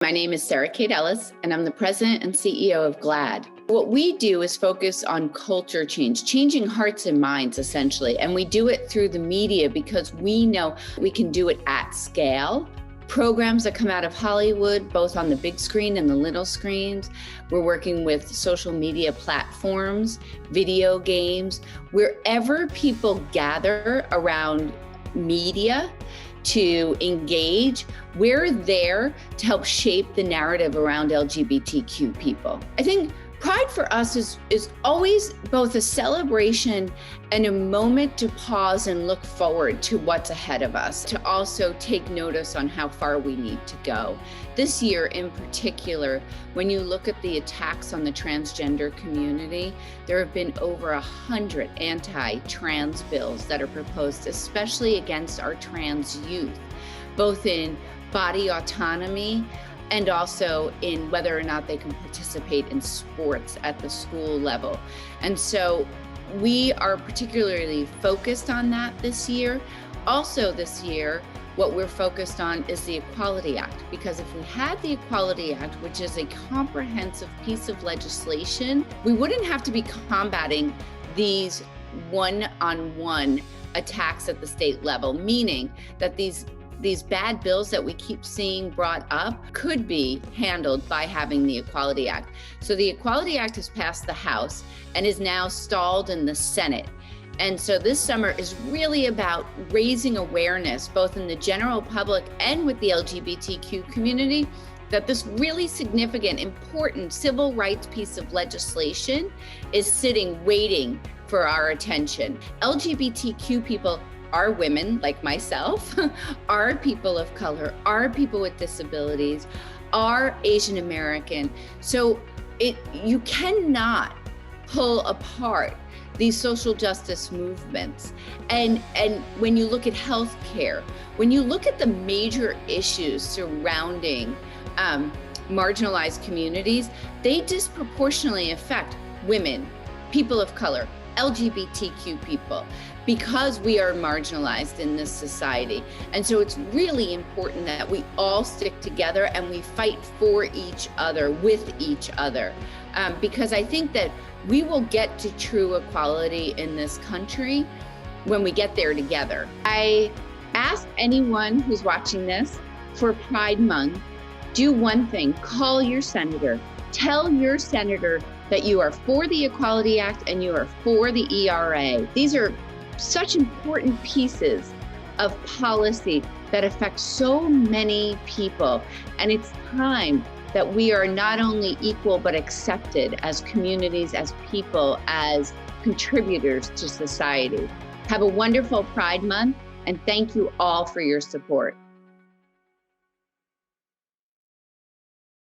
My name is Sarah Kate Ellis, and I'm the president and CEO of GLAAD. What we do is focus on culture change, changing hearts and minds, essentially. And we do it through the media because we know we can do it at scale. Programs that come out of Hollywood, both on the big screen and the little screens. We're working with social media platforms, video games, wherever people gather around media to engage, we're there to help shape the narrative around LGBTQ people. I think Pride for us is always both a celebration and a moment to pause and look forward to what's ahead of us, to also take notice on how far we need to go. This year in particular, when you look at the attacks on the transgender community, there have been over 100 anti-trans bills that are proposed, especially against our trans youth, both in body autonomy and also in whether or not they can participate in sports at the school level. And so we are particularly focused on that this year. Also this year, what we're focused on is the Equality Act, because if we had the Equality Act, which is a comprehensive piece of legislation, we wouldn't have to be combating these one-on-one attacks at the state level, meaning that these bad bills that we keep seeing brought up could be handled by having the Equality Act. So the Equality Act has passed the House and is now stalled in the Senate. And so this summer is really about raising awareness, both in the general public and with the LGBTQ community, that this really significant, important civil rights piece of legislation is sitting, waiting for our attention. LGBTQ people are women like myself, are people of color, are people with disabilities, are Asian American. So you cannot pull apart these social justice movements. And when you look at healthcare, when you look at the major issues surrounding marginalized communities, they disproportionately affect women, people of color, LGBTQ people, because we are marginalized in this society. And so it's really important that we all stick together and we fight for each other, with each other, because I think that we will get to true equality in this country when we get there together. I ask anyone who's watching this for Pride Month, do one thing: call your senator. Tell your senator that you are for the Equality Act and you are for the ERA. These are such important pieces of policy that affect so many people. And it's time that we are not only equal, but accepted as communities, as people, as contributors to society. Have a wonderful Pride Month, and thank you all for your support.